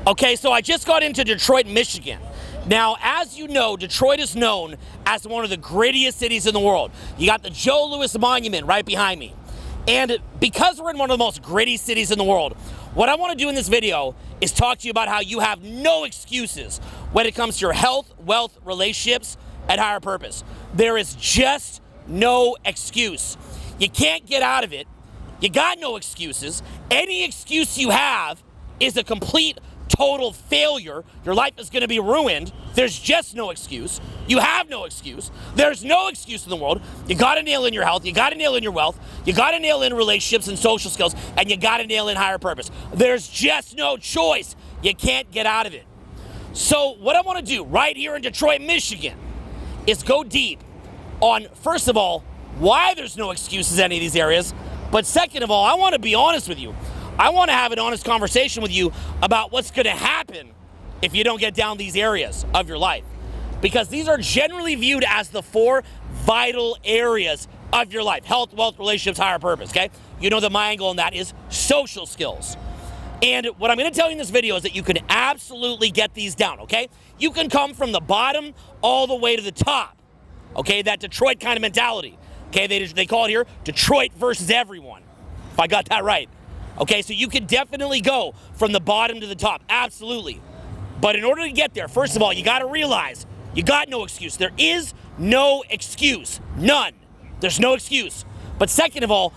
Okay, so I just got into Detroit, Michigan. Now, as you know, Detroit is known as one of the grittiest cities in the world. You got the Joe Louis Monument right behind me. And because we're in one of the most gritty cities in the world, what I want to do in this video is talk to you about how you have no excuses when it comes to your health, wealth, relationships, and higher purpose. There is just no excuse. You can't get out of it. You got no excuses. Any excuse you have is a complete total failure. Your life is going to be ruined. There's just no excuse. You have no excuse. There's no excuse in the world. You got to nail in your health. You got to nail in your wealth. You got to nail in relationships and social skills. And you got to nail in higher purpose. There's just no choice. You can't get out of it. So what I want to do right here in Detroit, Michigan is go deep on, first of all, why there's no excuses in any of these areas. But second of all, I want to be honest with you. I want to have an honest conversation with you about what's going to happen if you don't get down these areas of your life. Because these are generally viewed as the 4 vital areas of your life: health, wealth, relationships, higher purpose, okay? You know that my angle on that is social skills. And what I'm going to tell you in this video is that you can absolutely get these down, okay? You can come from the bottom all the way to the top, okay? That Detroit kind of mentality, okay? They call it here Detroit versus everyone, if I got that right. Okay, so you can definitely go from the bottom to the top, absolutely. But in order to get there, first of all, you got to realize you got no excuse. There is no excuse, none. There's no excuse. But second of all,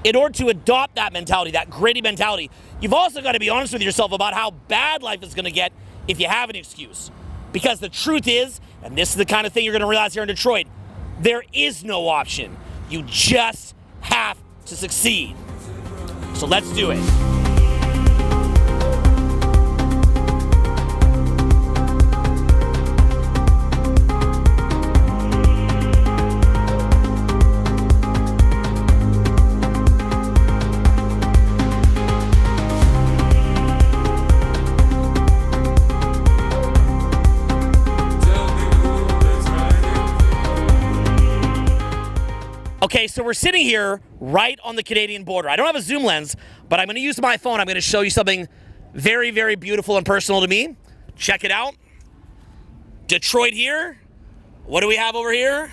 in order to adopt that mentality, that gritty mentality, you've also got to be honest with yourself about how bad life is going to get if you have an excuse. Because the truth is, and this is the kind of thing you're going to realize here in Detroit, there is no option. You just have to succeed. So let's do it. Okay, so we're sitting here right on the Canadian border. I don't have a zoom lens, but I'm going to use my phone. I'm going to show you something very, very beautiful and personal to me. Check it out. Detroit here. What do we have over here?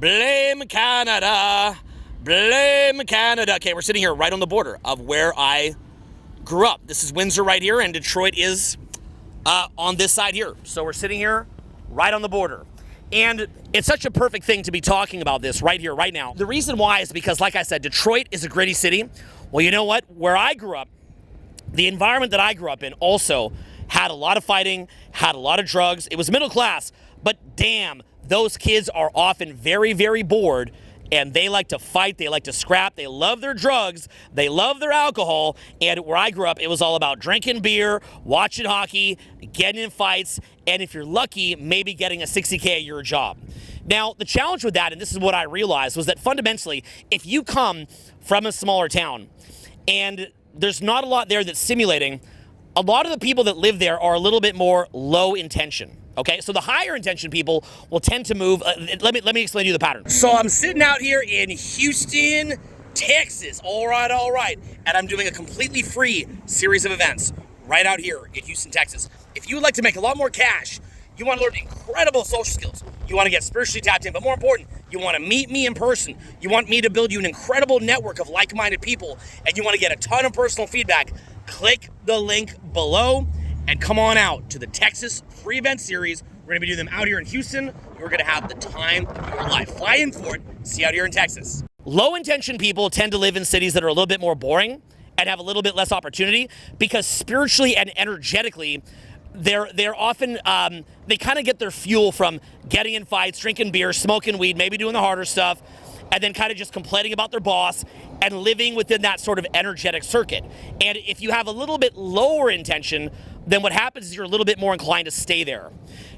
Blame Canada. Blame Canada. Okay, we're sitting here right on the border of where I grew up. This is Windsor right here, and Detroit is on this side here. So we're sitting here right on the border. And it's such a perfect thing to be talking about this right here, right now. The reason why is because, like I said, Detroit is a gritty city. Well, you know what? Where I grew up, the environment that I grew up in also had a lot of fighting, had a lot of drugs. It was middle class, but damn, those kids are often very, very bored, and they like to fight, they like to scrap, they love their drugs, they love their alcohol, and where I grew up, it was all about drinking beer, watching hockey, getting in fights, and if you're lucky, maybe getting a $60K a year job. Now, the challenge with that, and this is what I realized, was that fundamentally, if you come from a smaller town, and there's not a lot there that's simulating, a lot of the people that live there are a little bit more low intention. Okay, so the higher intention people will tend to move. Let me explain to you the pattern. So I'm sitting out here in Houston, Texas. All right. And I'm doing a completely free series of events right out here in Houston, Texas. If you would like to make a lot more cash, you want to learn incredible social skills, you want to get spiritually tapped in, but more important, you want to meet me in person, you want me to build you an incredible network of like-minded people, and you want to get a ton of personal feedback, click the link below and come on out to the Texas free event series. We're going to be doing them out here in Houston. We're going to have the time of your life. Fly in for it. See you out here in Texas. Low intention people tend to live in cities that are a little bit more boring and have a little bit less opportunity because spiritually and energetically, they're often, they kind of get their fuel from getting in fights, drinking beer, smoking weed, maybe doing the harder stuff, and then kind of just complaining about their boss and living within that sort of energetic circuit. And if you have a little bit lower intention, then what happens is you're a little bit more inclined to stay there.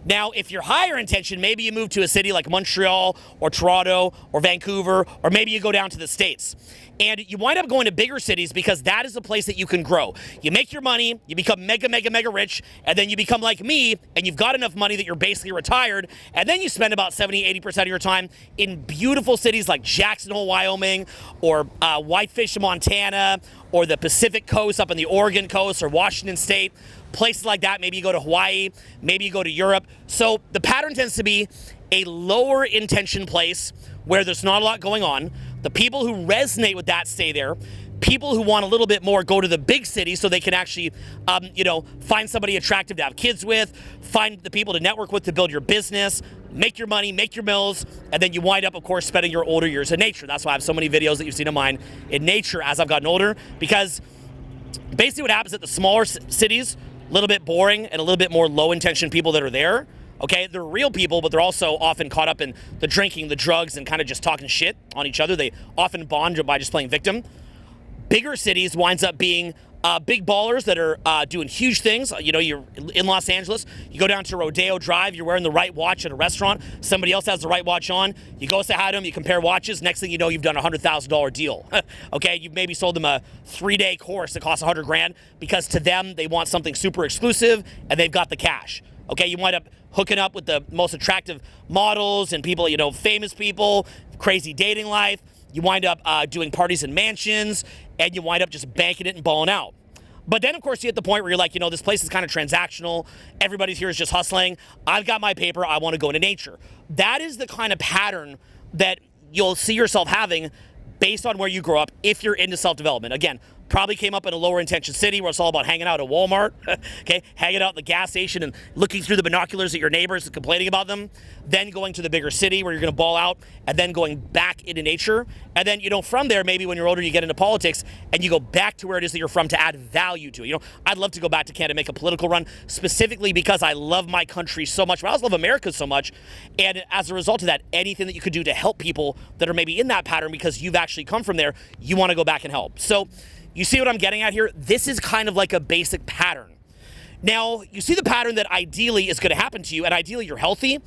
Now, if you're higher intention, maybe you move to a city like Montreal or Toronto or Vancouver, or maybe you go down to the States. And you wind up going to bigger cities because that is a place that you can grow. You make your money, you become mega, mega, mega rich, and then you become like me, and you've got enough money that you're basically retired, and then you spend about 70-80% of your time in beautiful cities like Jackson Hole, Wyoming, or Whitefish, Montana, or the Pacific Coast up in the Oregon coast, or Washington State. places like that. Maybe you go to Hawaii, maybe you go to Europe. So the pattern tends to be a lower intention place where there's not a lot going on. The people who resonate with that stay there. People who want a little bit more go to the big city so they can actually, find somebody attractive to have kids with, find the people to network with to build your business, make your money, make your mills, and then you wind up, of course, spending your older years in nature. That's why I have so many videos that you've seen of mine in nature as I've gotten older, because basically what happens at the smaller cities, a little bit boring and a little bit more low-intention people that are there. Okay, they're real people, but they're also often caught up in the drinking, the drugs, and kind of just talking shit on each other. They often bond by just playing victim. Bigger cities winds up being big ballers that are doing huge things. You're in Los Angeles, you go down to Rodeo Drive, you're wearing the right watch at a restaurant, somebody else has the right watch on, you go say hi to them, you compare watches, next thing you know, you've done a $100,000 deal. Okay, you've maybe sold them a 3-day course that costs $100,000 because to them, they want something super exclusive and they've got the cash. Okay, you wind up hooking up with the most attractive models and people, famous people, crazy dating life. You wind up doing parties in mansions, and you wind up just banking it and balling out. But then, of course, you hit the point where you're like, this place is kind of transactional. Everybody's here is just hustling. I've got my paper. I want to go into nature. That is the kind of pattern that you'll see yourself having based on where you grow up if you're into self-development. Again, probably came up in a lower intention city where it's all about hanging out at Walmart, okay, hanging out at the gas station and looking through the binoculars at your neighbors and complaining about them, then going to the bigger city where you're going to ball out, and then going back into nature. And then, from there, maybe when you're older, you get into politics and you go back to where it is that you're from to add value to it. I'd love to go back to Canada and make a political run, specifically because I love my country so much, but I also love America so much. And as a result of that, anything that you could do to help people that are maybe in that pattern because you've actually come from there, you want to go back and help. So you see what I'm getting at here? This is kind of like a basic pattern. Now, you see the pattern that ideally is going to happen to you, and ideally you're healthy.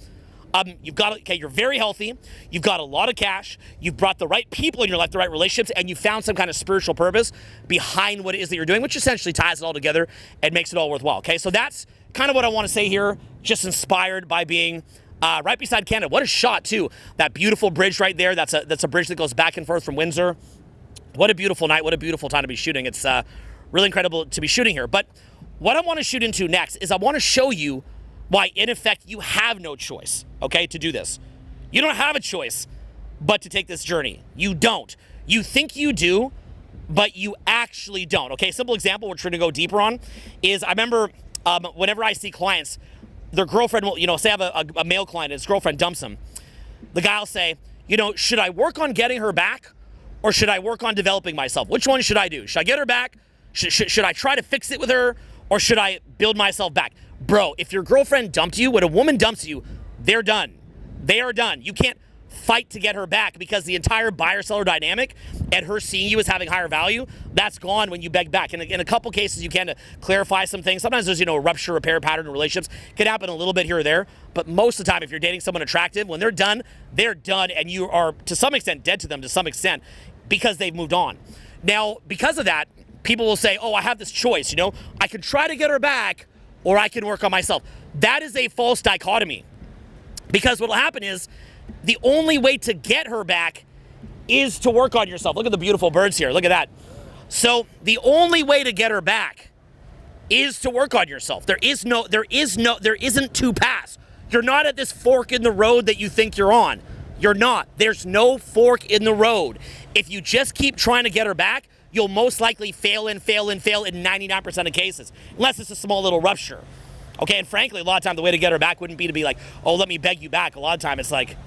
You're very healthy. You've got a lot of cash. You've brought the right people in your life, the right relationships, and you found some kind of spiritual purpose behind what it is that you're doing, which essentially ties it all together and makes it all worthwhile. Okay, so that's kind of what I want to say here, just inspired by being right beside Canada. What a shot, too. That beautiful bridge right there. That's a bridge that goes back and forth from Windsor. What a beautiful night. What a beautiful time to be shooting. It's really incredible to be shooting here. But what I want to shoot into next is I want to show you why, in effect, you have no choice, okay, to do this. You don't have a choice but to take this journey. You don't. You think you do, but you actually don't. Okay, simple example we're trying to go deeper on is I remember whenever I see clients, their girlfriend will, say I have a male client, his girlfriend dumps him. The guy will say, should I work on getting her back? Or should I work on developing myself? Which one should I do? Should I get her back? Should I try to fix it with her? Or should I build myself back? Bro, if your girlfriend dumped you, when a woman dumps you, they're done. They are done. You can't fight to get her back because the entire buyer-seller dynamic and her seeing you as having higher value, that's gone when you beg back. And in a couple cases, you can to clarify some things. Sometimes there's, a rupture repair pattern in relationships. It can happen a little bit here or there. But most of the time, if you're dating someone attractive, when they're done, and you are, to some extent, dead to them to some extent because they've moved on. Now, because of that, people will say, I have this choice, I can try to get her back or I can work on myself. That is a false dichotomy. Because what will happen is the only way to get her back is to work on yourself. Look at the beautiful birds here. Look at that. So the only way to get her back is to work on yourself. There isn't two paths. You're not at this fork in the road that you think you're on. You're not. There's no fork in the road. If you just keep trying to get her back, you'll most likely fail in 99% of cases, unless it's a small little rupture. Okay, and frankly, a lot of time the way to get her back wouldn't be to be like, let me beg you back. A lot of time it's like,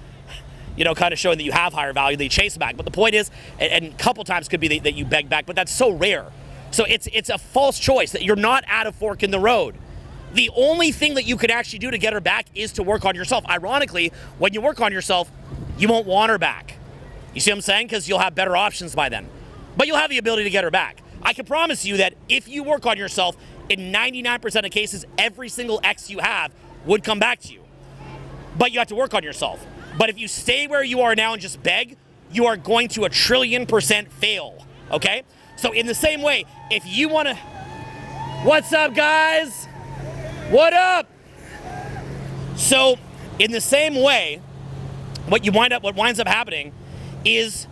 kind of showing that you have higher value, they chase back. But the point is, and a couple times could be that you beg back, but that's so rare. So it's a false choice that you're not at a fork in the road. The only thing that you could actually do to get her back is to work on yourself. Ironically, when you work on yourself, you won't want her back. You see what I'm saying? Because you'll have better options by then. But you'll have the ability to get her back. I can promise you that if you work on yourself, in 99% of cases, every single ex you have would come back to you. But you have to work on yourself. But if you stay where you are now and just beg, you are going to 1,000,000,000% fail, okay? So in the same way, if you want to... What's up, guys? What up? So in the same way, what winds up happening is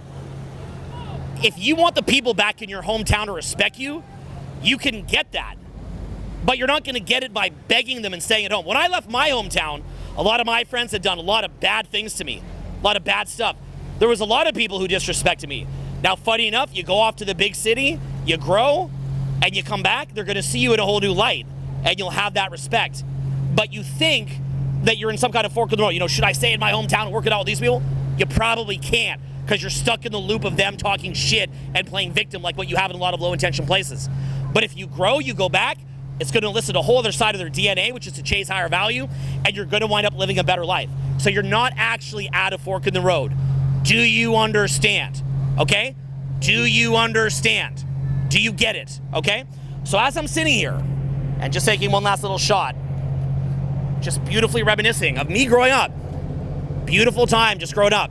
if you want the people back in your hometown to respect you, you can get that. but you're not going to get it by begging them and staying at home. When I left my hometown, a lot of my friends had done a lot of bad things to me, a lot of bad stuff. There was a lot of people who disrespected me. Now, funny enough, you go off to the big city, you grow, and you come back, they're going to see you in a whole new light, and you'll have that respect. But you think that you're in some kind of fork in the road. You know, should I stay in my hometown and work it out with these people? You probably can't, because you're stuck in the loop of them talking shit and playing victim like what you have in a lot of low-intention places. But if you grow, you go back, it's going to elicit a whole other side of their DNA, which is to chase higher value, and you're going to wind up living a better life. So you're not actually at a fork in the road. Do you understand? Okay? Do you understand? Do you get it? Okay? So as I'm sitting here and just taking one last little shot, just beautifully reminiscing of me growing up. Beautiful time just growing up.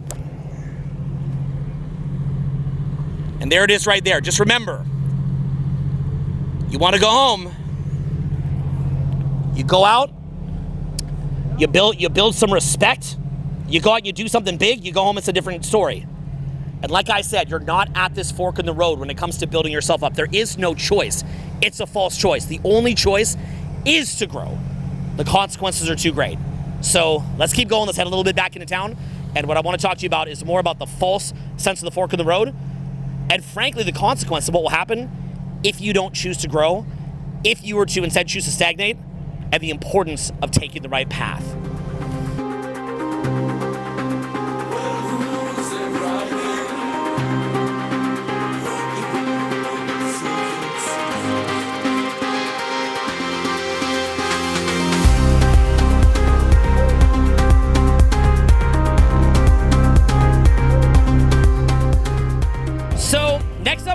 And there it is right there. Just remember, you want to go home, you go out, you build some respect, you go out, you do something big, you go home, it's a different story. And like I said, you're not at this fork in the road when it comes to building yourself up. There is no choice. It's a false choice. The only choice is to grow. The consequences are too great. So let's keep going. Let's head a little bit back into town. And what I want to talk to you about is more about the false sense of the fork in the road. And frankly, the consequence of what will happen if you don't choose to grow, if you were to instead choose to stagnate, and the importance of taking the right path.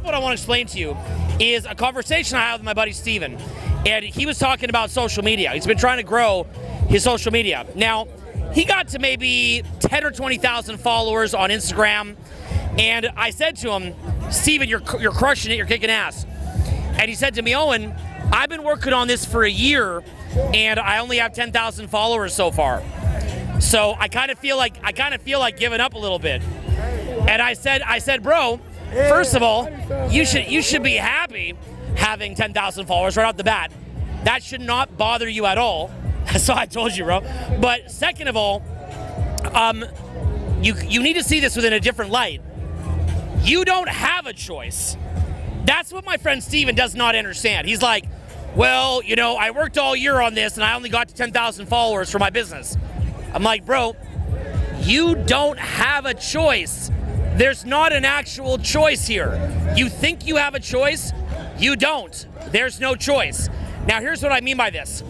What I want to explain to you is a conversation I had with my buddy Steven, and he was talking about social media. He's been trying to grow his social media. Now, he got to maybe 10 or 20,000 followers on Instagram, and I said to him, Steven, you're crushing it, you're kicking ass. And he said to me, Owen, I've been working on this for a year, and I only have 10,000 followers so far. So I kind of feel like giving up a little bit. And I said, bro, first of all, you should be happy having 10,000 followers right off the bat. That should not bother you at all. So I told you, bro. But second of all, you need to see this within a different light. You don't have a choice. That's what my friend Steven does not understand. He's like, well, you know, I worked all year on this and I only got to 10,000 followers for my business. I'm like, bro, you don't have a choice. There's not an actual choice here. You think you have a choice? You don't. There's no choice. Now, here's what I mean by this.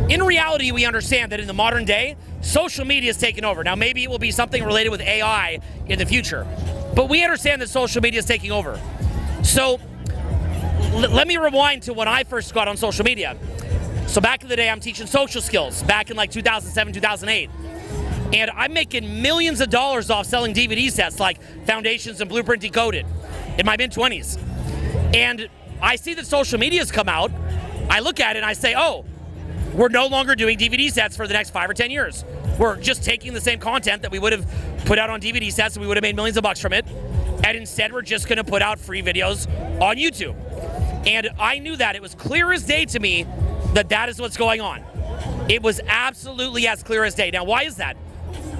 In reality, we understand that in the modern day, social media is taking over. Now, maybe it will be something related with AI in the future, but we understand that social media is taking over. So let me rewind to when I first got on social media. So back in the day, I'm teaching social skills back in like 2007, 2008. And I'm making millions of dollars off selling DVD sets like Foundations and Blueprint Decoded in my mid-20s. And I see that social media's come out. I look at it and I say, oh, we're no longer doing DVD sets for the next 5 or 10 years. We're just taking the same content that we would have put out on DVD sets and we would have made millions of bucks from it. And instead, we're just going to put out free videos on YouTube. And I knew that. It was clear as day to me that that is what's going on. It was absolutely as clear as day. Now, why is that?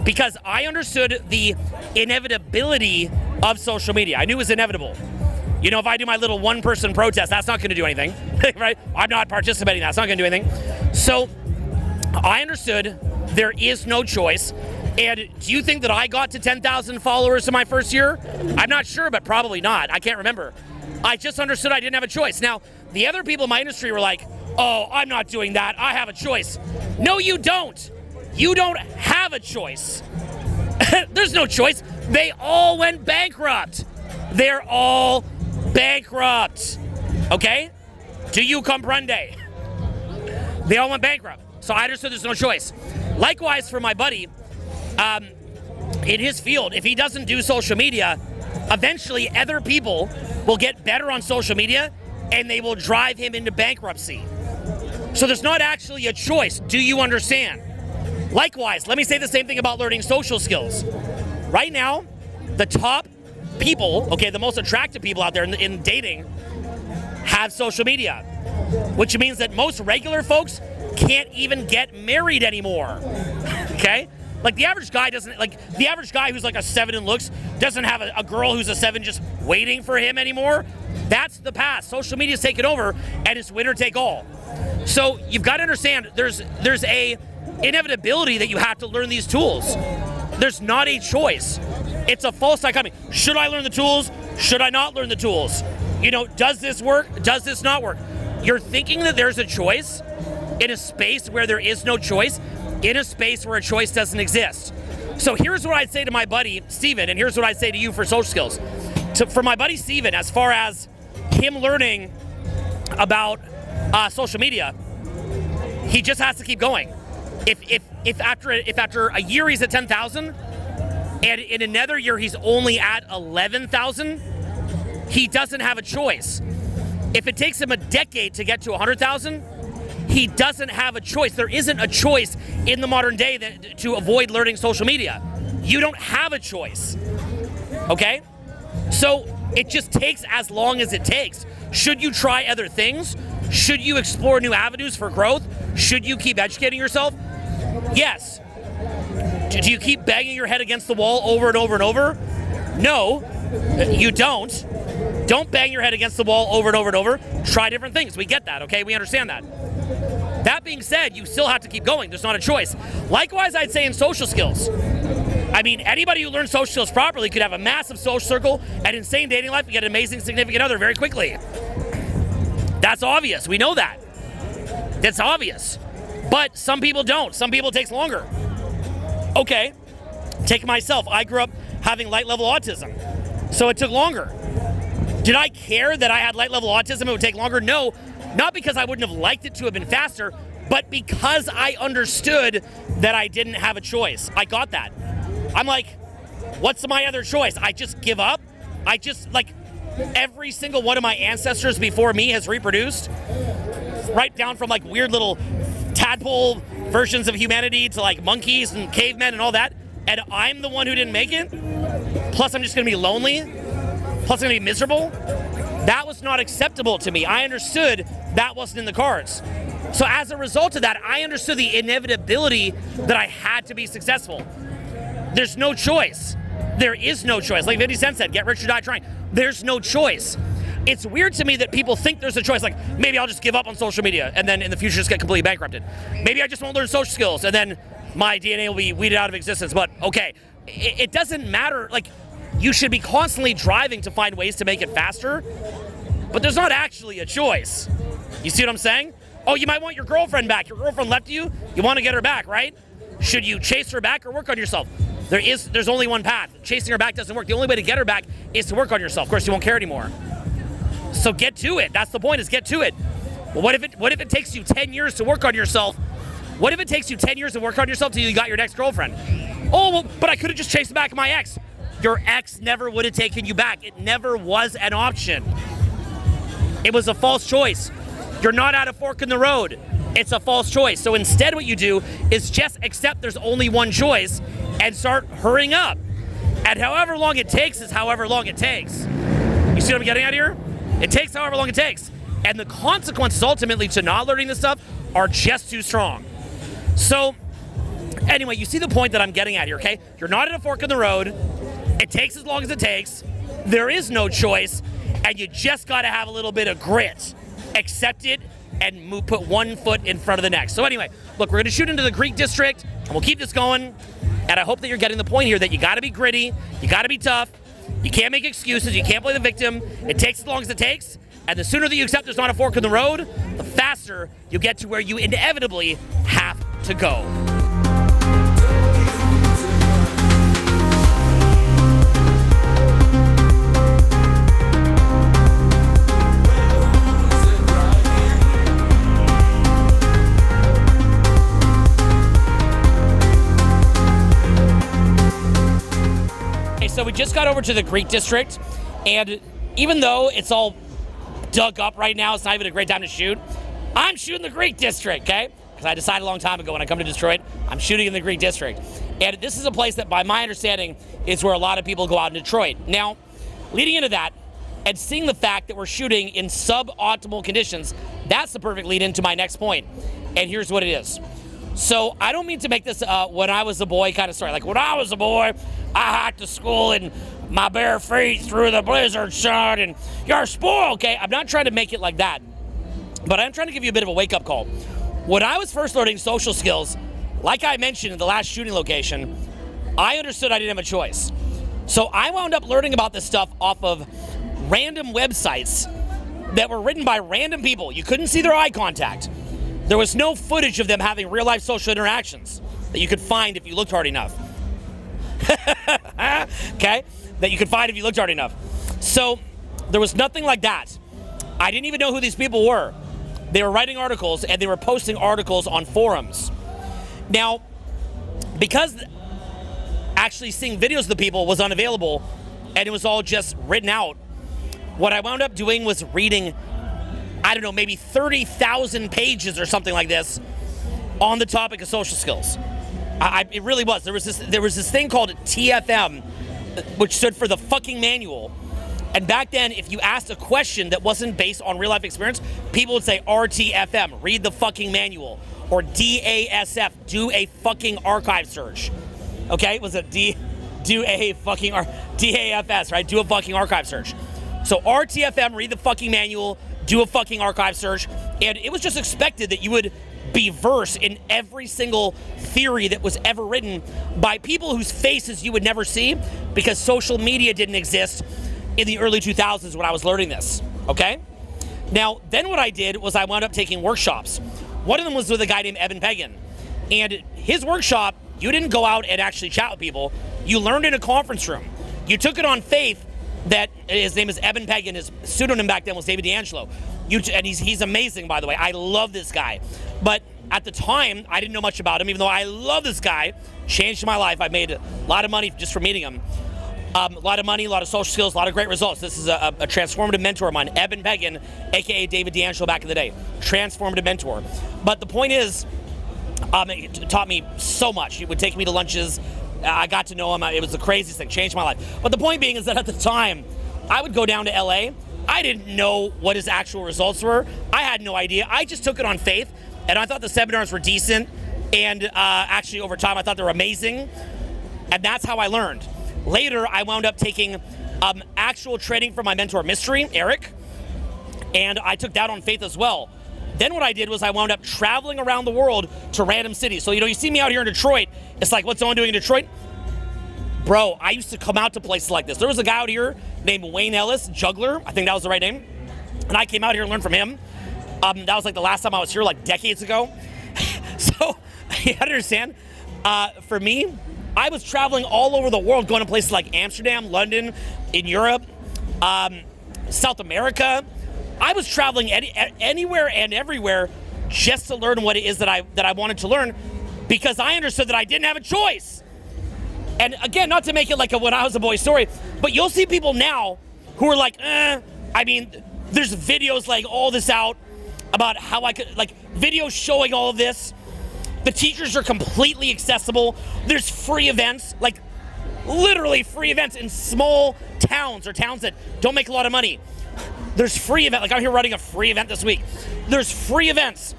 Because I understood the inevitability of social media. I knew it was inevitable. You know, if I do my little one-person protest, that's not going to do anything, right? I'm not participating. That's not going to do anything. So I understood there is no choice. And do you think that I got to 10,000 followers in my first year? I'm not sure, but probably not. I can't remember. I just understood I didn't have a choice. Now, the other people in my industry were like, oh, I'm not doing that. I have a choice. No, you don't. You don't have a choice. There's no choice. They all went bankrupt. They're all bankrupt. Okay? Do you comprende? They all went bankrupt. So I understood there's no choice. Likewise for my buddy, in his field, if he doesn't do social media, eventually other people will get better on social media and they will drive him into bankruptcy. So there's not actually a choice. Do you understand? Likewise, let me say the same thing about learning social skills. Right now, the top people, okay, the most attractive people out there in dating have social media. which means that most regular folks can't even get married anymore. Okay? Like the average guy who's like a 7 in looks doesn't have a girl who's a 7 just waiting for him anymore. That's the past. Social media's taken over, and it's winner take all. So you've got to understand there's a inevitability that you have to learn these tools. There's not a choice. It's a false dichotomy. Should I learn the tools? Should I not learn the tools? Does this work? Does this not work? You're thinking that there's a choice in a space where there is no choice, in a space where a choice doesn't exist. So here's what I'd say to my buddy, Steven, and here's what I'd say to you for social skills. For my buddy, Steven, as far as him learning about social media, he just has to keep going. If after a year he's at 10,000, and in another year he's only at 11,000, he doesn't have a choice. If it takes him a decade to get to 100,000, he doesn't have a choice. There isn't a choice in the modern day to avoid learning social media. You don't have a choice, okay? So it just takes as long as it takes. Should you try other things? Should you explore new avenues for growth? Should you keep educating yourself? Yes. Do you keep banging your head against the wall over and over and over? No, you don't. Don't bang your head against the wall over and over and over. Try different things. We get that, okay? We understand that. That being said, you still have to keep going. There's not a choice. Likewise, I'd say in social skills. I mean, anybody who learns social skills properly could have a massive social circle, an insane dating life, and get an amazing significant other very quickly. That's obvious. We know that. That's obvious. But some people don't. Some people it takes longer. Okay, take myself. I grew up having light level autism, so it took longer. Did I care that I had light level autism? It would take longer? No, not because I wouldn't have liked it to have been faster, but because I understood that I didn't have a choice. I got that. I'm like, what's my other choice? I just give up? Every single one of my ancestors before me has reproduced, right down from weird little tadpole versions of humanity to monkeys and cavemen and all that, and I'm the one who didn't make it? Plus I'm just gonna be lonely? Plus I'm gonna be miserable? That was not acceptable to me. I understood that wasn't in the cards. So as a result of that, I understood the inevitability that I had to be successful. There's no choice. There is no choice. Like 50 Cent said, get rich or die trying. There's no choice. It's weird to me that people think there's a choice, maybe I'll just give up on social media and then in the future just get completely bankrupted. Maybe I just won't learn social skills and then my DNA will be weeded out of existence. But okay, it doesn't matter. You should be constantly driving to find ways to make it faster, but there's not actually a choice. You see what I'm saying? Oh, you might want your girlfriend back. Your girlfriend left you. You want to get her back, right? Should you chase her back or work on yourself? There's only one path. Chasing her back doesn't work. The only way to get her back is to work on yourself. Of course, you won't care anymore. So get to it. That's the point, is get to it. Well, what if it takes you 10 years to work on yourself? What if it takes you 10 years to work on yourself till you got your next girlfriend? Oh, well, but I could have just chased back my ex. Your ex never would have taken you back. It never was an option. It was a false choice. You're not at a fork in the road. It's a false choice. So instead what you do is just accept there's only one choice and start hurrying up. And however long it takes is however long it takes. You see what I'm getting at here? It takes however long it takes. And the consequences ultimately to not learning this stuff are just too strong. So anyway, you see the point that I'm getting at here, okay? You're not at a fork in the road. It takes as long as it takes. There is no choice. And you just got to have a little bit of grit. Accept it and put one foot in front of the next. So anyway, look, we're going to shoot into the Greek district and we'll keep this going. And I hope that you're getting the point here that you got to be gritty. You got to be tough. You can't make excuses. You can't play the victim. It takes as long as it takes. And the sooner that you accept there's not a fork in the road, the faster you get to where you inevitably have to go. So we just got over to the Greek district, and even though it's all dug up right now, it's not even a great time to shoot, I'm shooting the Greek district, okay? Because I decided a long time ago when I come to Detroit, I'm shooting in the Greek district. And this is a place that, by my understanding, is where a lot of people go out in Detroit. Now, leading into that, and seeing the fact that we're shooting in suboptimal conditions, that's the perfect lead into my next point. And here's what it is. So I don't mean to make this when I was a boy kind of story. Like when I was a boy, I hiked to school in my bare feet through the blizzard sun and you're spoiled, okay? I'm not trying to make it like that, but I'm trying to give you a bit of a wake-up call. When I was first learning social skills, like I mentioned in the last shooting location, I understood I didn't have a choice. So I wound up learning about this stuff off of random websites that were written by random people. You couldn't see their eye contact. There was no footage of them having real-life social interactions that you could find if you looked hard enough. Okay? That you could find if you looked hard enough. So there was nothing like that. I didn't even know who these people were. They were writing articles, and they were posting articles on forums. Now, because actually seeing videos of the people was unavailable, and it was all just written out, what I wound up doing was reading, I don't know, maybe 30,000 pages or something like this on the topic of social skills. It really was. There was this thing called TFM, which stood for the fucking manual. And back then, if you asked a question that wasn't based on real life experience, people would say RTFM, read the fucking manual, or DASF, do a fucking archive search. Okay, was it DAFS, right? Do a fucking archive search. So RTFM, read the fucking manual, do a fucking archive search, and it was just expected that you would be versed in every single theory that was ever written by people whose faces you would never see because social media didn't exist in the early 2000s when I was learning this, okay? Now, then what I did was I wound up taking workshops. One of them was with a guy named Evan Pagan, and his workshop, you didn't go out and actually chat with people. You learned in a conference room. You took it on faith that his name is Evan Pagan. His pseudonym back then was David D'Angelo. And he's amazing, by the way. I love this guy. But at the time, I didn't know much about him, even though I love this guy. Changed my life. I made a lot of money just from meeting him. A lot of money, a lot of social skills, a lot of great results. This is a transformative mentor of mine, Evan Pagan, a.k.a. David D'Angelo back in the day. Transformative mentor. But the point is, it taught me so much. He would take me to lunches. I got to know him. It was the craziest thing. Changed my life. But the point being is that at the time, I would go down to LA. I didn't know what his actual results were. I had no idea. I just took it on faith, and I thought the seminars were decent. And actually, over time, I thought they were amazing. And that's how I learned. Later, I wound up taking actual training from my mentor, Mystery, Eric. And I took that on faith as well. Then what I did was I wound up traveling around the world to random cities. So, you see me out here in Detroit. It's like, what's Owen doing in Detroit? Bro, I used to come out to places like this. There was a guy out here named Wayne Ellis, juggler. I think that was the right name. And I came out here and learned from him. That was like the last time I was here, like decades ago. So, you understand? For me, I was traveling all over the world, going to places like Amsterdam, London, in Europe, South America. I was traveling anywhere and everywhere just to learn what it is that I wanted to learn, because I understood that I didn't have a choice. And again, not to make it like a when I was a boy story, but you'll see people now who are like, I mean, there's videos like all this out about how I could, like videos showing all of this. The teachers are completely accessible. There's free events, like literally free events in small towns or towns that don't make a lot of money. There's free event, like I'm here running a free event this week. There's free events.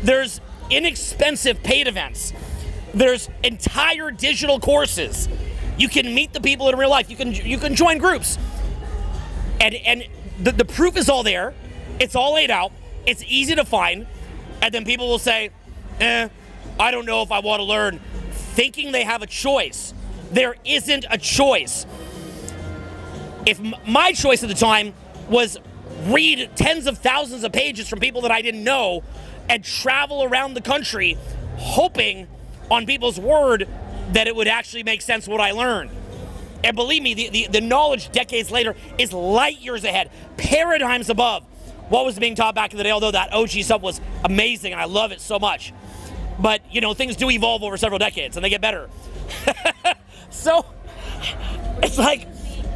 There's inexpensive paid events. There's entire digital courses. You can meet the people in real life. You can join groups. And the proof is all there. It's all laid out. It's easy to find. And then people will say, I don't know if I want to learn, thinking they have a choice. There isn't a choice. If my choice at the time was read tens of thousands of pages from people that I didn't know and travel around the country hoping on people's word that it would actually make sense what I learned. And believe me, the knowledge decades later is light years ahead, paradigms above what was being taught back in the day, although that OG stuff was amazing and I love it so much. But, things do evolve over several decades and they get better. So, it's like,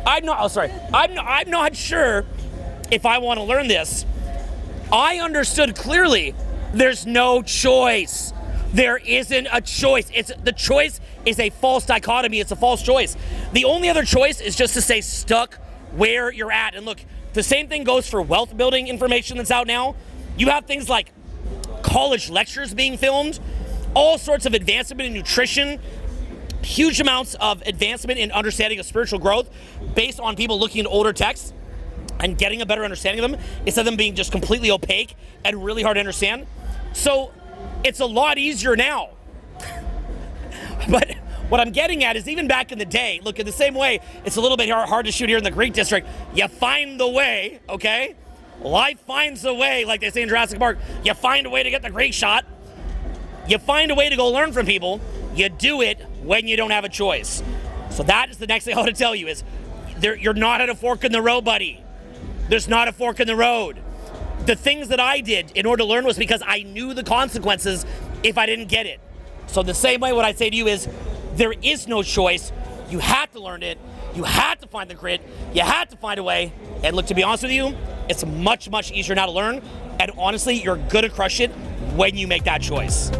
I'm not sure if I want to learn this. I understood clearly there's no choice. There isn't a choice. The choice is a false dichotomy. It's a false choice. The only other choice is just to stay stuck where you're at. And look, The same thing goes for wealth building information that's out now. You have things like college lectures being filmed, all sorts of advancement in nutrition, huge amounts of advancement in understanding of spiritual growth based on people looking at older texts and getting a better understanding of them instead of them being just completely opaque and really hard to understand. So it's a lot easier now. But what I'm getting at is, even back in the day, look, in the same way, it's a little bit hard to shoot here in the Greek district. You find the way, okay? Life finds a way, like they say in Jurassic Park. You find a way to get the Greek shot. You find a way to go learn from people. You do it when you don't have a choice. So that is the next thing I want to tell you is, you're not at a fork in the road, buddy. There's not a fork in the road. The things that I did in order to learn was because I knew the consequences if I didn't get it. So the same way, what I say to you is, there is no choice. You have to learn it. You have to find the grit. You have to find a way. And look, to be honest with you, it's much, much easier now to learn. And honestly, you're gonna crush it when you make that choice.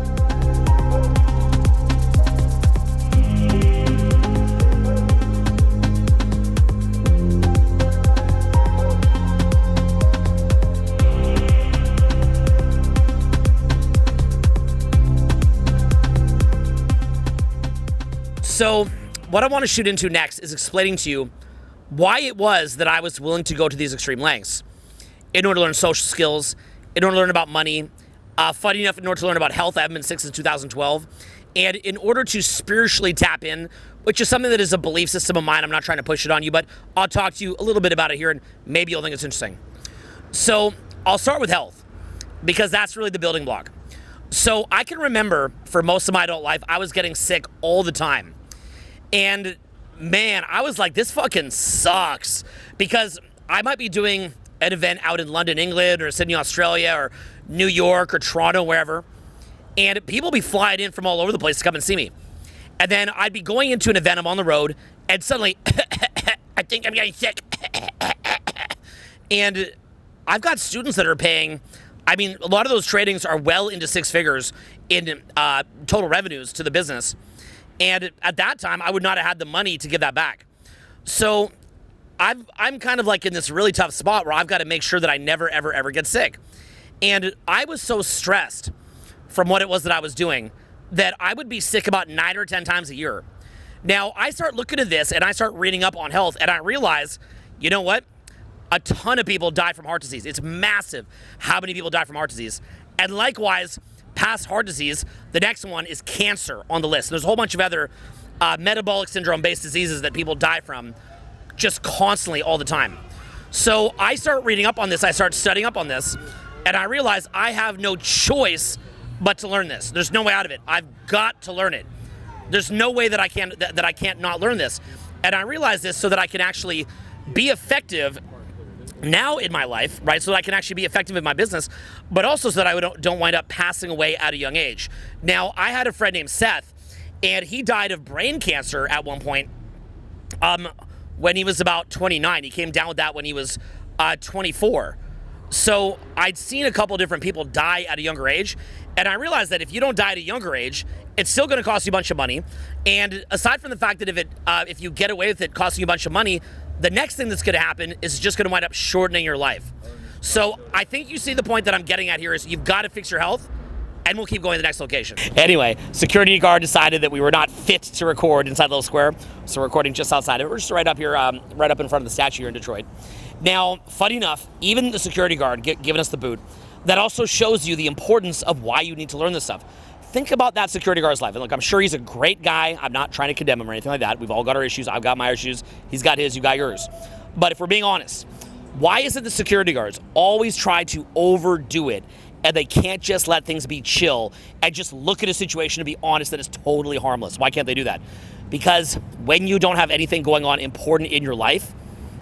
So what I want to shoot into next is explaining to you why it was that I was willing to go to these extreme lengths in order to learn social skills, in order to learn about money, funny enough, in order to learn about health. I haven't been sick since 2012. And in order to spiritually tap in, which is something that is a belief system of mine. I'm not trying to push it on you, but I'll talk to you a little bit about it here, and maybe you'll think it's interesting. So I'll start with health, because that's really the building block. So I can remember for most of my adult life, I was getting sick all the time. And man, I was like, this fucking sucks, because I might be doing an event out in London, England, or Sydney, Australia, or New York, or Toronto, wherever, and people be flying in from all over the place to come and see me. And then I'd be going into an event, I'm on the road, and suddenly, I think I'm getting sick. And I've got students that are paying, I mean, a lot of those tradings are well into six figures in total revenues to the business. And at that time, I would not have had the money to give that back. So I'm kind of like in this really tough spot where I've got to make sure that I never, ever, ever get sick. And I was so stressed from what it was that I was doing that I would be sick about 9 or 10 times a year. Now, I start looking at this and I start reading up on health, and I realize, you know what? A ton of people die from heart disease. It's massive how many people die from heart disease. And likewise, past heart disease, the next one is cancer on the list. There's a whole bunch of other metabolic syndrome-based diseases that people die from just constantly all the time. So I start reading up on this, I start studying up on this, and I realize I have no choice but to learn this. There's no way out of it. I've got to learn it. There's no way that I can't not learn this. And I realize this so that I can actually be effective now in my life, right? So that I can actually be effective in my business, but also so that I don't wind up passing away at a young age. Now, I had a friend named Seth, and he died of brain cancer at one point when he was about 29. He came down with that when he was 24. So I'd seen a couple different people die at a younger age, and I realized that if you don't die at a younger age, it's still going to cost you a bunch of money. And aside from the fact that if you get away with it costing you a bunch of money, the next thing that's going to happen is just going to wind up shortening your life. So I think you see the point that I'm getting at here is you've got to fix your health, and we'll keep going to the next location. Anyway, security guard decided that we were not fit to record inside Little Square, so we're recording just outside of it. We're just right up here, right up in front of the statue here in Detroit. Now, funny enough, even the security guard giving us the boot, that also shows you the importance of why you need to learn this stuff. Think about that security guard's life. And look, I'm sure he's a great guy. I'm not trying to condemn him or anything like that. We've all got our issues. I've got my issues. He's got his, you got yours. But if we're being honest, why is it the security guards always try to overdo it, and they can't just let things be chill and just look at a situation and be honest that it's totally harmless? Why can't they do that? Because when you don't have anything going on important in your life,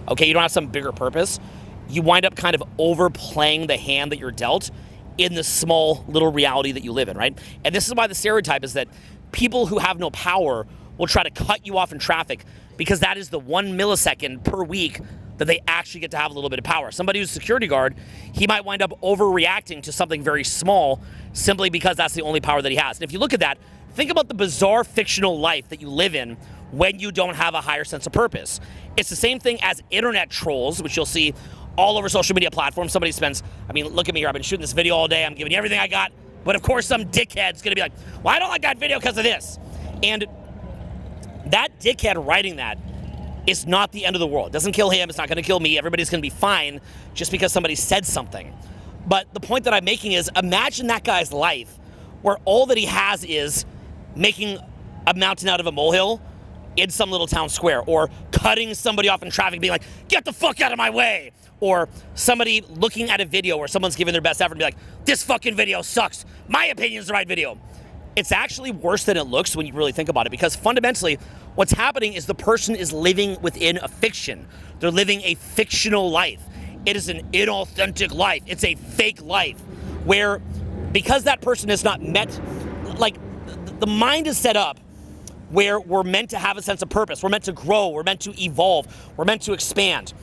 okay, you don't have some bigger purpose, you wind up kind of overplaying the hand that you're dealt in the small little reality that you live in, right? And this is why the stereotype is that people who have no power will try to cut you off in traffic, because that is the 1 millisecond per week that they actually get to have a little bit of power. Somebody who's a security guard, he might wind up overreacting to something very small simply because that's the only power that he has. And if you look at that, think about the bizarre fictional life that you live in when you don't have a higher sense of purpose. It's the same thing as internet trolls, which you'll see all over social media platforms. Somebody spends, I mean, look at me here. I've been shooting this video all day. I'm giving you everything I got. But of course, some dickhead's going to be like, well, I don't like that video because of this. And that dickhead writing that is not the end of the world. It doesn't kill him. It's not going to kill me. Everybody's going to be fine just because somebody said something. But the point that I'm making is, imagine that guy's life where all that he has is making a mountain out of a molehill in some little town square, or cutting somebody off in traffic being like, get the fuck out of my way. Or somebody looking at a video where someone's giving their best effort and be like, this fucking video sucks. My opinion's the right video. It's actually worse than it looks when you really think about it, because fundamentally what's happening is the person is living within a fiction. They're living a fictional life. It is an inauthentic life. It's a fake life where, because that person has not met, like, the mind is set up where we're meant to have a sense of purpose. We're meant to grow. We're meant to evolve. We're meant to expand.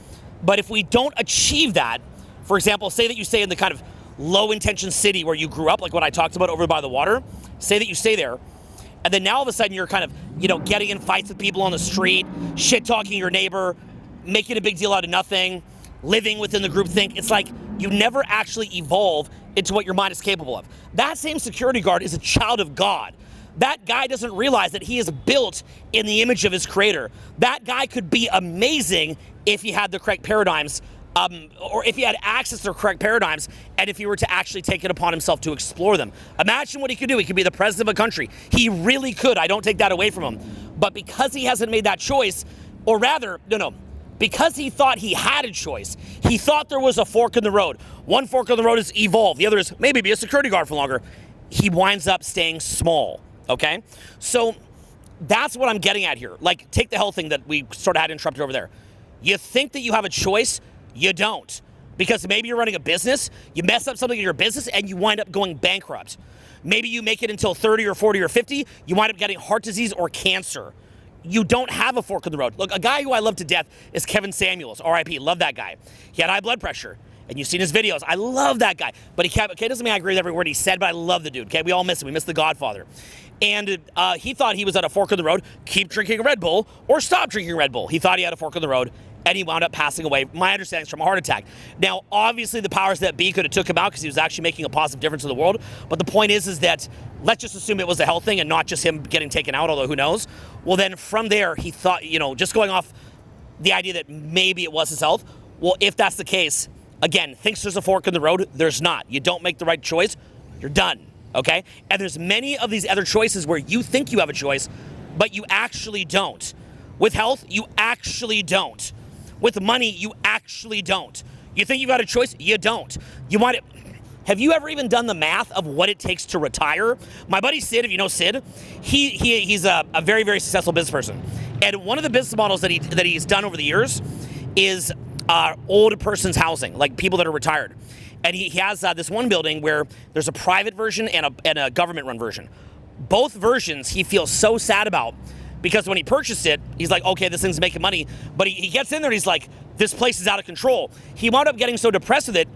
But if we don't achieve that, for example, say that you stay in the kind of low-intention city where you grew up, like what I talked about over by the water, say that you stay there, and then now all of a sudden you're kind of, getting in fights with people on the street, shit-talking your neighbor, making a big deal out of nothing, living within the groupthink. It's like you never actually evolve into what your mind is capable of. That same security guard is a child of God. That guy doesn't realize that he is built in the image of his creator. That guy could be amazing if he had the correct paradigms, or if he had access to the correct paradigms, and if he were to actually take it upon himself to explore them. Imagine what he could do. He could be the president of a country. He really could. I don't take that away from him. But because he hasn't made that choice, or rather, because he thought he had a choice, he thought there was a fork in the road. One fork in the road is evolve. The other is maybe be a security guard for longer. He winds up staying small. Okay, so that's what I'm getting at here. Like, take the health thing that we sort of had interrupted over there. You think that you have a choice, you don't. Because maybe you're running a business, you mess up something in your business, and you wind up going bankrupt. Maybe you make it until 30 or 40 or 50, you wind up getting heart disease or cancer. You don't have a fork in the road. Look, a guy who I love to death is Kevin Samuels, RIP, love that guy. He had high blood pressure. And you've seen his videos. I love that guy. But doesn't mean I agree with every word he said, but I love the dude, okay? We all miss him. We miss the Godfather. And he thought he was at a fork in the road, keep drinking Red Bull or stop drinking Red Bull. He thought he had a fork in the road, and he wound up passing away. My understanding is from a heart attack. Now, obviously, the powers that be could have took him out because he was actually making a positive difference in the world. But the point is that let's just assume it was a health thing and not just him getting taken out, although who knows. Well, then from there, he thought, just going off the idea that maybe it was his health. Well, if that's the case, again, thinks there's a fork in the road, there's not. You don't make the right choice, you're done, okay? And there's many of these other choices where you think you have a choice, but you actually don't. With health, you actually don't. With money, you actually don't. You think you've got a choice, you don't. Have you ever even done the math of what it takes to retire? My buddy Sid, if you know Sid, he's a very, very successful business person. And one of the business models that he's done over the years is old person's housing, like people that are retired. And he has this one building where there's a private version and a government-run version. Both versions he feels so sad about because when he purchased it, he's like, okay, this thing's making money. But he gets in there and he's like, this place is out of control. He wound up getting so depressed with it,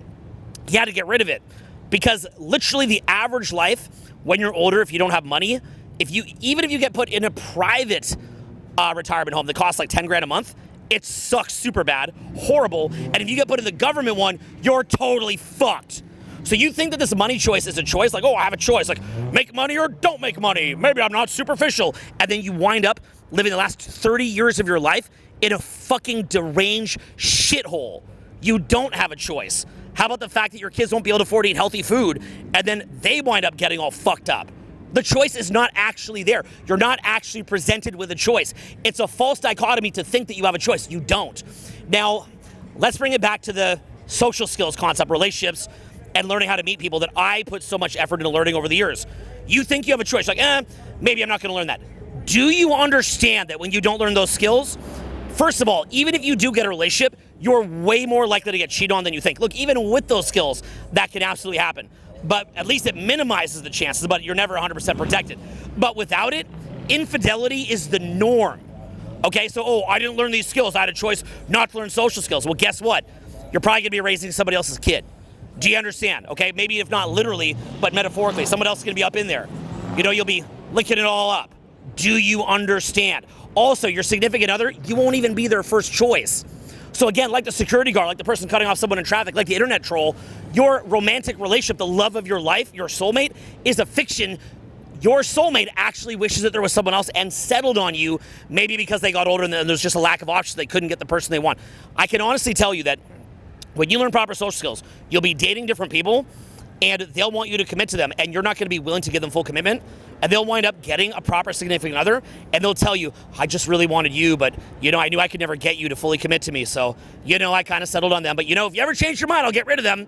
he had to get rid of it. Because literally the average life when you're older, if you don't have money, even if you get put in a private retirement home that costs like 10 grand a month, it sucks super bad, horrible, and if you get put in the government one, you're totally fucked. So you think that this money choice is a choice, like, oh, I have a choice, like, make money or don't make money, maybe I'm not superficial, and then you wind up living the last 30 years of your life in a fucking deranged shithole. You don't have a choice. How about the fact that your kids won't be able to afford to eat healthy food, and then they wind up getting all fucked up? The choice is not actually there. You're not actually presented with a choice. It's a false dichotomy to think that you have a choice. You don't. Now, let's bring it back to the social skills concept, relationships, and learning how to meet people that I put so much effort into learning over the years. You think you have a choice, like, maybe I'm not going to learn that. Do you understand that when you don't learn those skills, first of all, even if you do get a relationship, you're way more likely to get cheated on than you think. Look, even with those skills, that can absolutely happen. But at least it minimizes the chances, but you're never 100% protected. But without it, infidelity is the norm. Okay, so, I didn't learn these skills. I had a choice not to learn social skills. Well, guess what? You're probably going to be raising somebody else's kid. Do you understand? Okay, maybe if not literally, but metaphorically. Someone else is going to be up in there. You'll be licking it all up. Do you understand? Also, your significant other, you won't even be their first choice. So again, like the security guard, like the person cutting off someone in traffic, like the internet troll, your romantic relationship, the love of your life, your soulmate, is a fiction. Your soulmate actually wishes that there was someone else and settled on you, maybe because they got older and there's just a lack of options. They couldn't get the person they want. I can honestly tell you that when you learn proper social skills, you'll be dating different people, and they'll want you to commit to them, and you're not going to be willing to give them full commitment, and they'll wind up getting a proper significant other, and they'll tell you, I just really wanted you, but, I knew I could never get you to fully commit to me, so, I kind of settled on them. But, if you ever change your mind, I'll get rid of them.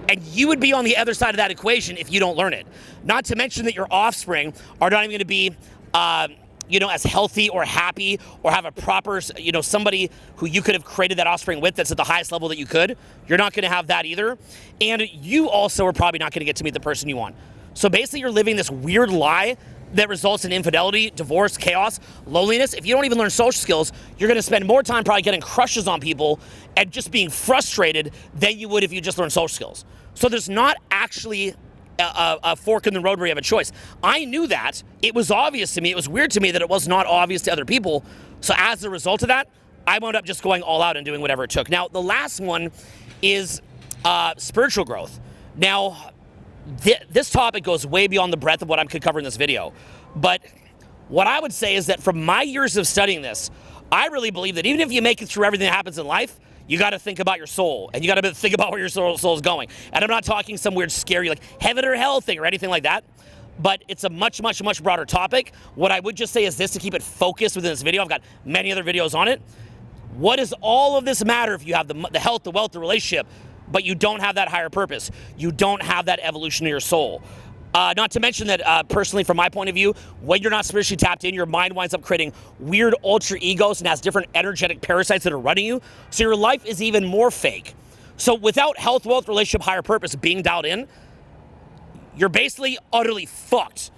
And you would be on the other side of that equation if you don't learn it. Not to mention that your offspring are not even going to be, as healthy or happy or have a proper, somebody who you could have created that offspring with that's at the highest level that you could. You're not going to have that either. And you also are probably not going to get to meet the person you want. So basically you're living this weird lie that results in infidelity, divorce, chaos, loneliness. If you don't even learn social skills, you're going to spend more time probably getting crushes on people and just being frustrated than you would if you just learned social skills. So there's not actually a fork in the road where you have a choice. I knew that. It was obvious to me. It was weird to me that it was not obvious to other people. So as a result of that, I wound up just going all out and doing whatever it took. Now, the last one is spiritual growth. Now, this topic goes way beyond the breadth of what I could cover in this video. But what I would say is that from my years of studying this, I really believe that even if you make it through everything that happens in life, you got to think about your soul, and you got to think about where your soul is going. And I'm not talking some weird scary like heaven or hell thing or anything like that, but it's a much, much, much broader topic. What I would just say is this, to keep it focused within this video. I've got many other videos on it. What does all of this matter if you have the health, the wealth, the relationship, but you don't have that higher purpose? You don't have that evolution of your soul. Not to mention that, personally, from my point of view, when you're not spiritually tapped in, your mind winds up creating weird ultra egos and has different energetic parasites that are running you. So your life is even more fake. So without health, wealth, relationship, higher purpose being dialed in, you're basically utterly fucked.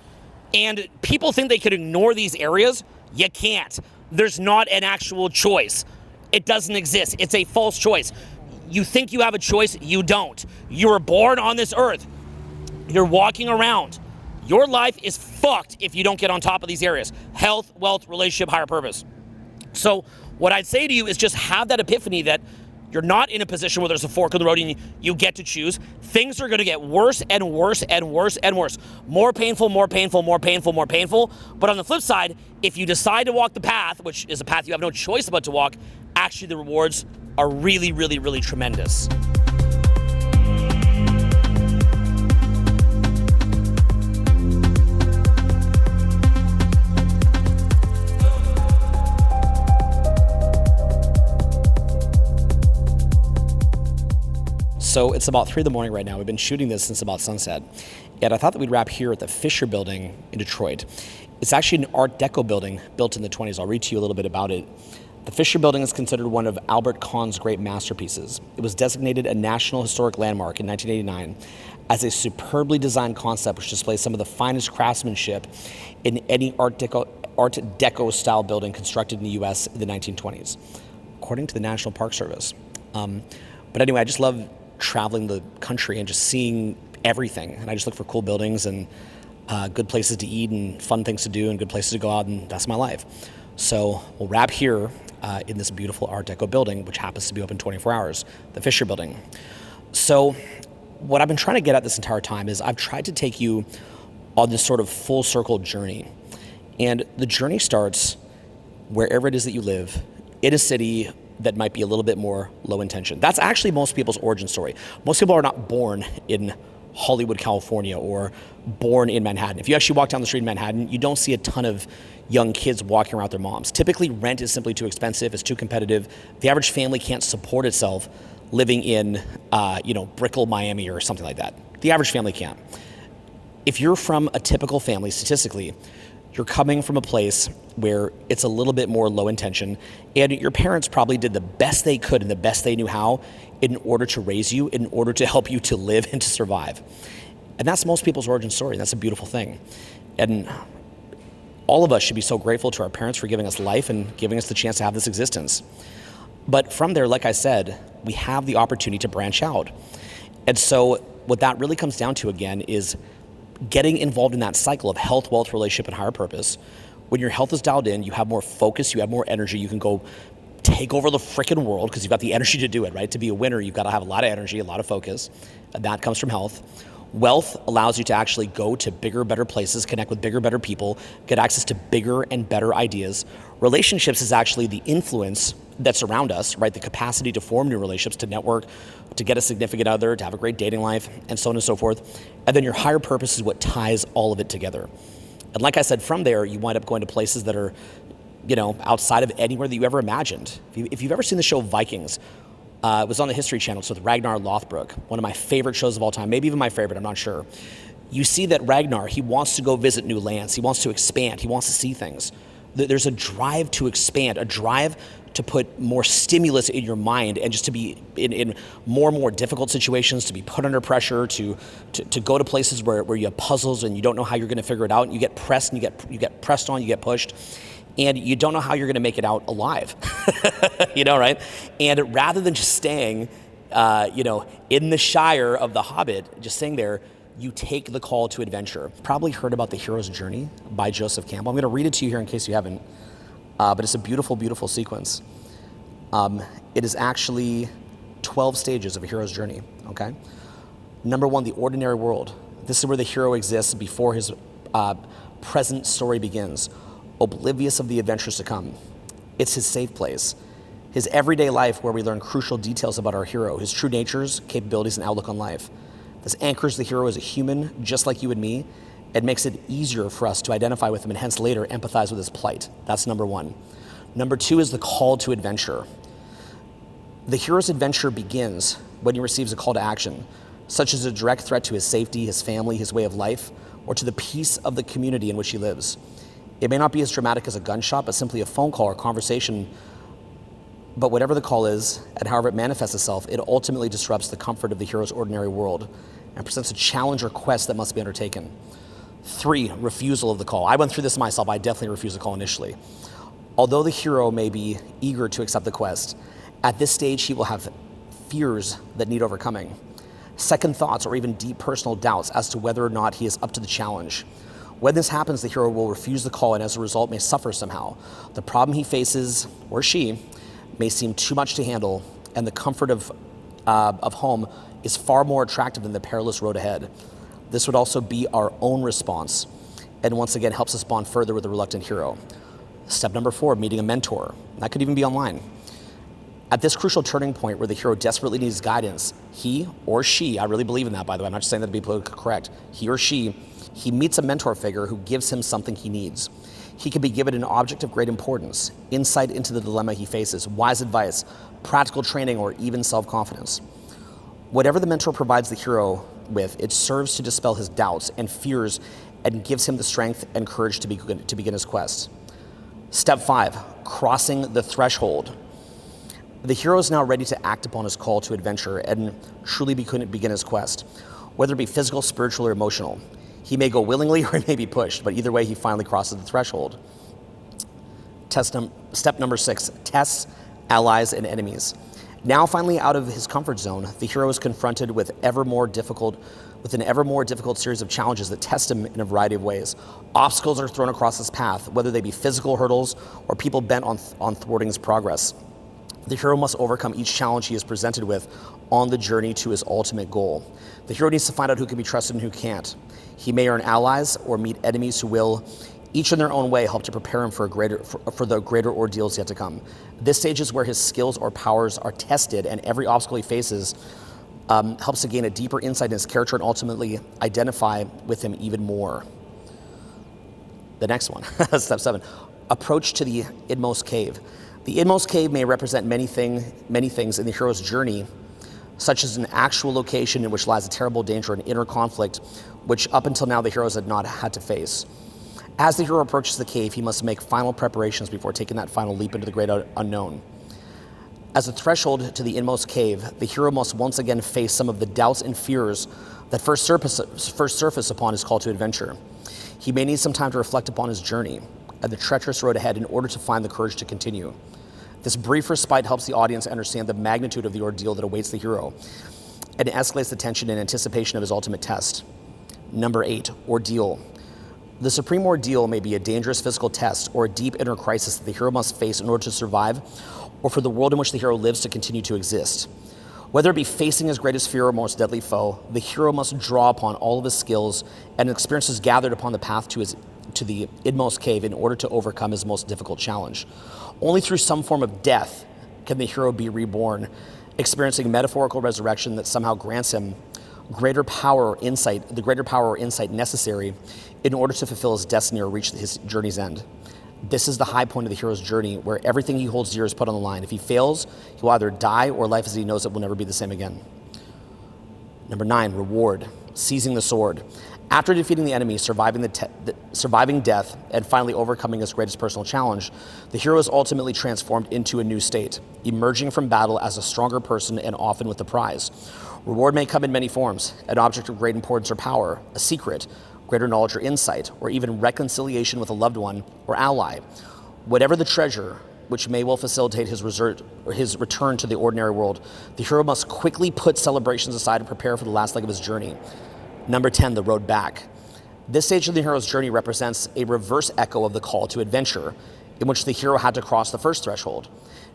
And people think they could ignore these areas. You can't. There's not an actual choice. It doesn't exist. It's a false choice. You think you have a choice. You don't. You were born on this earth. You're walking around. Your life is fucked if you don't get on top of these areas. Health, wealth, relationship, higher purpose. So what I'd say to you is just have that epiphany that you're not in a position where there's a fork in the road and you get to choose. Things are going to get worse and worse and worse and worse. More painful, more painful, more painful, more painful. But on the flip side, if you decide to walk the path, which is a path you have no choice but to walk, actually the rewards are really, really, really tremendous. So it's about 3 in the morning right now. We've been shooting this since about sunset. And I thought that we'd wrap here at the Fisher Building in Detroit. It's actually an Art Deco building built in the 20s. I'll read to you a little bit about it. The Fisher Building is considered one of Albert Kahn's great masterpieces. It was designated a National Historic Landmark in 1989 as a superbly designed concept which displays some of the finest craftsmanship in any Art Deco style building constructed in the U.S. in the 1920s, according to the National Park Service. But anyway, I just love traveling the country and just seeing everything. And I just look for cool buildings and good places to eat and fun things to do and good places to go out, and that's my life. So we'll wrap here in this beautiful Art Deco building, which happens to be open 24 hours, the Fisher Building. So what I've been trying to get at this entire time is I've tried to take you on this sort of full circle journey. And the journey starts wherever it is that you live, in a city that might be a little bit more low intention. That's actually most people's origin story. Most people are not born in Hollywood, California, or born in Manhattan. If you actually walk down the street in Manhattan, you don't see a ton of young kids walking around with their moms. Typically, rent is simply too expensive, it's too competitive. The average family can't support itself living in, Brickell, Miami, or something like that. The average family can't. If you're from a typical family, statistically, you're coming from a place where it's a little bit more low intention, and your parents probably did the best they could and the best they knew how in order to raise you, in order to help you to live and to survive. And that's most people's origin story. That's a beautiful thing. And all of us should be so grateful to our parents for giving us life and giving us the chance to have this existence. But from there, like I said, we have the opportunity to branch out. And so what that really comes down to, again, is getting involved in that cycle of health, wealth, relationship, and higher purpose. When your health is dialed in, you have more focus, you have more energy, you can go take over the freaking world because you've got the energy to do it, right? To be a winner, you've got to have a lot of energy, a lot of focus, and that comes from health. Wealth allows you to actually go to bigger, better places, connect with bigger, better people, get access to bigger and better ideas. Relationships is actually the influence that's around us, right? The capacity to form new relationships, to network, to get a significant other, to have a great dating life, and so on and so forth. And then your higher purpose is what ties all of it together. And like I said, from there, you wind up going to places that are, outside of anywhere that you ever imagined. If you've ever seen the show Vikings, it was on the History Channel. It's with Ragnar Lothbrok, one of my favorite shows of all time, maybe even my favorite, I'm not sure. You see that Ragnar, he wants to go visit new lands. He wants to expand. He wants to see things. There's a drive to expand, a drive to put more stimulus in your mind and just to be in more and more difficult situations, to be put under pressure, to go to places where you have puzzles and you don't know how you're going to figure it out, and you get pressed and you get pressed on, you get pushed, and you don't know how you're going to make it out alive, right? And rather than just staying, in the Shire of the Hobbit, just staying there, you take the call to adventure. Probably heard about The Hero's Journey by Joseph Campbell. I'm going to read it to you here in case you haven't, but it's a beautiful, beautiful sequence. It is actually 12 stages of a hero's journey, okay? Number 1, the ordinary world. This is where the hero exists before his present story begins, oblivious of the adventures to come. It's his safe place, his everyday life where we learn crucial details about our hero, his true natures, capabilities, and outlook on life. This anchors the hero as a human, just like you and me. It makes it easier for us to identify with him and hence later empathize with his plight. That's number 1. Number 2 is the call to adventure. The hero's adventure begins when he receives a call to action, such as a direct threat to his safety, his family, his way of life, or to the peace of the community in which he lives. It may not be as dramatic as a gunshot, but simply a phone call or conversation. But whatever the call is, and however it manifests itself, it ultimately disrupts the comfort of the hero's ordinary world and presents a challenge or quest that must be undertaken. 3, refusal of the call. I went through this myself. I definitely refused the call initially. Although the hero may be eager to accept the quest, at this stage he will have fears that need overcoming, second thoughts, or even deep personal doubts as to whether or not he is up to the challenge. When this happens, the hero will refuse the call and as a result may suffer somehow. The problem he faces, or she, may seem too much to handle, and the comfort of home is far more attractive than the perilous road ahead. This would also be our own response, and once again helps us bond further with the reluctant hero. Step number 4, meeting a mentor. That could even be online. At this crucial turning point where the hero desperately needs guidance, he or she, I really believe in that, by the way, I'm not just saying that to be politically correct, he or she, he meets a mentor figure who gives him something he needs. He can be given an object of great importance, insight into the dilemma he faces, wise advice, practical training, or even self-confidence. Whatever the mentor provides the hero with, it serves to dispel his doubts and fears and gives him the strength and courage to begin his quest. Step 5, crossing the threshold. The hero is now ready to act upon his call to adventure and truly begin his quest, whether it be physical, spiritual, or emotional. He may go willingly or he may be pushed, but either way, he finally crosses the threshold. Step number 6, tests, allies, and enemies. Now finally out of his comfort zone, the hero is confronted with an ever more difficult series of challenges that test him in a variety of ways. Obstacles are thrown across his path, whether they be physical hurdles or people bent on thwarting his progress. The hero must overcome each challenge he is presented with on the journey to his ultimate goal. The hero needs to find out who can be trusted and who can't. He may earn allies or meet enemies who will, each in their own way, help to prepare him for the greater ordeals yet to come. This stage is where his skills or powers are tested, and every obstacle he faces helps to gain a deeper insight in his character and ultimately identify with him even more. The next one, step 7, approach to the inmost cave. The inmost cave may represent many things in the hero's journey, such as an actual location in which lies a terrible danger and inner conflict, which up until now the heroes had not had to face. As the hero approaches the cave, he must make final preparations before taking that final leap into the great unknown. As a threshold to the inmost cave, the hero must once again face some of the doubts and fears that first surface upon his call to adventure. He may need some time to reflect upon his journey and the treacherous road ahead in order to find the courage to continue. This brief respite helps the audience understand the magnitude of the ordeal that awaits the hero, and it escalates the tension in anticipation of his ultimate test. Number 8, ordeal. The supreme ordeal may be a dangerous physical test or a deep inner crisis that the hero must face in order to survive, or for the world in which the hero lives to continue to exist. Whether it be facing his greatest fear or most deadly foe, the hero must draw upon all of his skills and experiences gathered upon the path to the inmost cave in order to overcome his most difficult challenge. Only through some form of death can the hero be reborn, experiencing metaphorical resurrection that somehow grants him the greater power or insight necessary in order to fulfill his destiny or reach his journey's end. This is the high point of the hero's journey, where everything he holds dear is put on the line. If he fails, he will either die, or life as he knows it will never be the same again. Number 9, reward, seizing the sword. After defeating the enemy, surviving death, and finally overcoming his greatest personal challenge, the hero is ultimately transformed into a new state, emerging from battle as a stronger person and often with a prize. Reward may come in many forms: an object of great importance or power, a secret, greater knowledge or insight, or even reconciliation with a loved one or ally. Whatever the treasure, which may well facilitate his return to the ordinary world, the hero must quickly put celebrations aside and prepare for the last leg of his journey. Number 10, the road back. This stage of the hero's journey represents a reverse echo of the call to adventure, in which the hero had to cross the first threshold.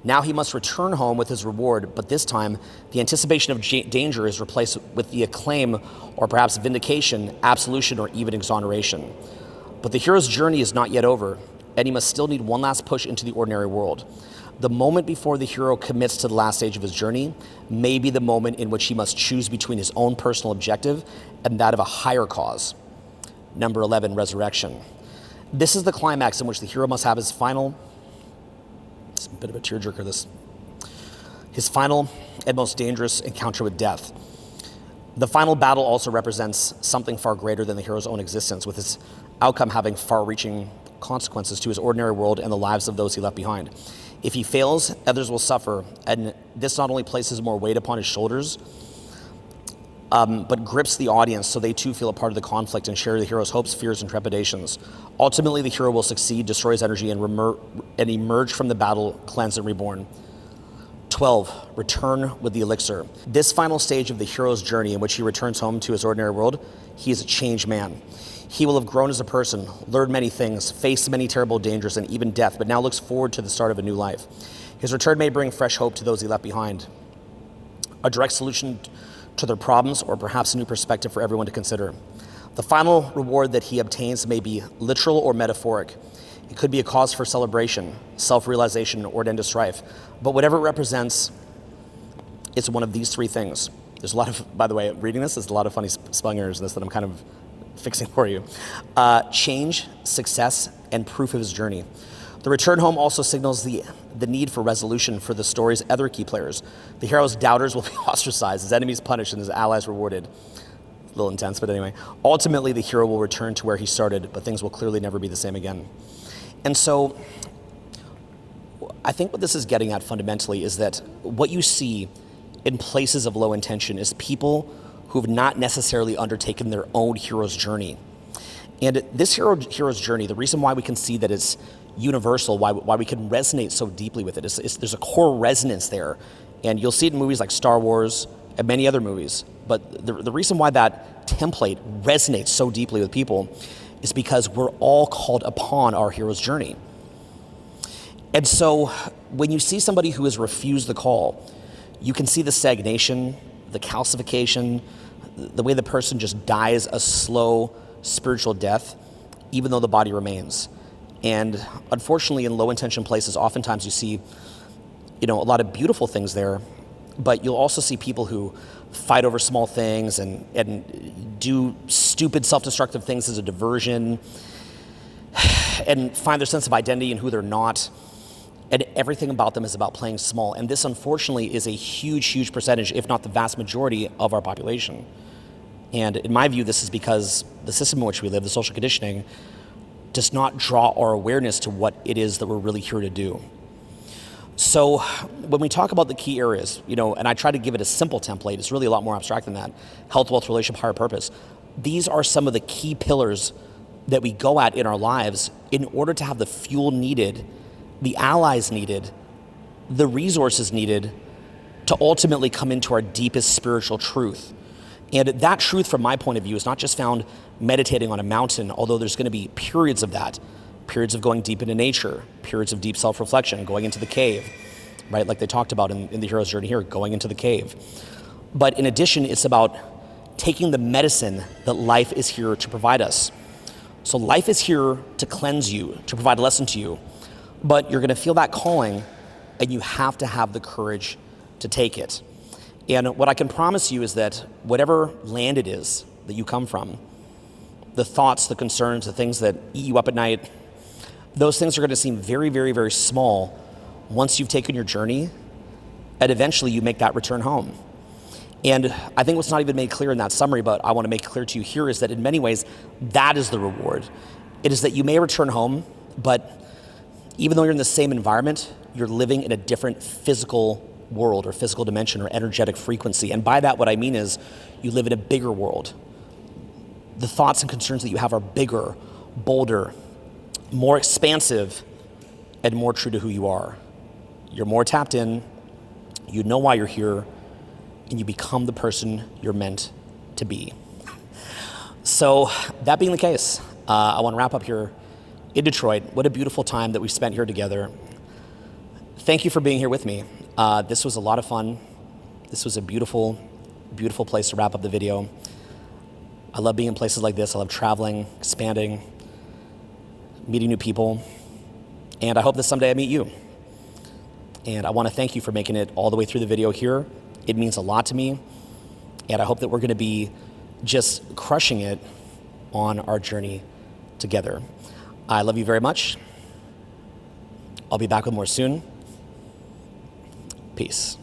Now he must return home with his reward, but this time the anticipation of danger is replaced with the acclaim or perhaps vindication, absolution, or even exoneration. But the hero's journey is not yet over, and he must still need one last push into the ordinary world. The moment before the hero commits to the last stage of his journey may be the moment in which he must choose between his own personal objective and that of a higher cause. Number 11, resurrection. This is the climax in which the hero must have his final, it's a bit of a tearjerker, his final and most dangerous encounter with death. The final battle also represents something far greater than the hero's own existence, with its outcome having far-reaching consequences to his ordinary world and the lives of those he left behind. If he fails, others will suffer, and this not only places more weight upon his shoulders, but grips the audience so they too feel a part of the conflict and share the hero's hopes, fears, and trepidations. Ultimately, the hero will succeed, destroy his energy, and emerge from the battle cleansed and reborn. 12, return with the elixir. This final stage of the hero's journey, in which he returns home to his ordinary world, he is a changed man. He will have grown as a person, learned many things, faced many terrible dangers and even death, but now looks forward to the start of a new life. His return may bring fresh hope to those he left behind, a direct solution to their problems, or perhaps a new perspective for everyone to consider. The final reward that he obtains may be literal or metaphoric. It could be a cause for celebration, self-realization, or an end of strife. But whatever it represents, it's one of these three things. There's a lot of, by the way, reading this, there's a lot of funny spelling errors in this that I'm kind of fixing for you. Change, success, and proof of his journey. The return home also signals the need for resolution for the story's other key players. The hero's doubters will be ostracized, his enemies punished, and his allies rewarded. A little intense, but anyway. Ultimately, the hero will return to where he started, but things will clearly never be the same again. And so, I think what this is getting at fundamentally is that what you see in places of low intention is people who have not necessarily undertaken their own hero's journey. And this hero's journey, the reason why we can see that it's universal, why we can resonate so deeply with it, is there's a core resonance there. And you'll see it in movies like Star Wars and many other movies. But the reason why that template resonates so deeply with people is because we're all called upon our hero's journey. And so when you see somebody who has refused the call, you can see the stagnation, the calcification, the way the person just dies a slow spiritual death, even though the body remains. And unfortunately, in low-intention places, oftentimes you see, a lot of beautiful things there, but you'll also see people who fight over small things and do stupid self-destructive things as a diversion and find their sense of identity in who they're not. And everything about them is about playing small. And this, unfortunately, is a huge, huge percentage, if not the vast majority of our population. And in my view, this is because the system in which we live, the social conditioning, does not draw our awareness to what it is that we're really here to do. So when we talk about the key areas, and I try to give it a simple template, it's really a lot more abstract than that: health, wealth, relationship, higher purpose. These are some of the key pillars that we go at in our lives in order to have the fuel needed, the allies needed, the resources needed to ultimately come into our deepest spiritual truth. And that truth, from my point of view, is not just found meditating on a mountain, although there's going to be periods of that, periods of going deep into nature, periods of deep self-reflection, going into the cave, right? Like they talked about in the hero's journey here, going into the cave. But in addition, it's about taking the medicine that life is here to provide us. So life is here to cleanse you, to provide a lesson to you, but you're going to feel that calling, and you have to have the courage to take it. And what I can promise you is that whatever land it is that you come from, the thoughts, the concerns, the things that eat you up at night, those things are going to seem very, very, very small once you've taken your journey, and eventually you make that return home. And I think what's not even made clear in that summary, but I want to make clear to you here, is that in many ways, that is the reward. It is that you may return home, but even though you're in the same environment, you're living in a different physical world or physical dimension or energetic frequency. And by that, what I mean is you live in a bigger world. The thoughts and concerns that you have are bigger, bolder, more expansive, and more true to who you are. You're more tapped in, you know why you're here, and you become the person you're meant to be. So that being the case, I want to wrap up here in Detroit. What a beautiful time that we spent here together. Thank you for being here with me. This was a lot of fun. This was a beautiful, beautiful place to wrap up the video. I love being in places like this. I love traveling, expanding, meeting new people. And I hope that someday I meet you. And I want to thank you for making it all the way through the video here. It means a lot to me. And I hope that we're going to be just crushing it on our journey together. I love you very much. I'll be back with more soon. Peace.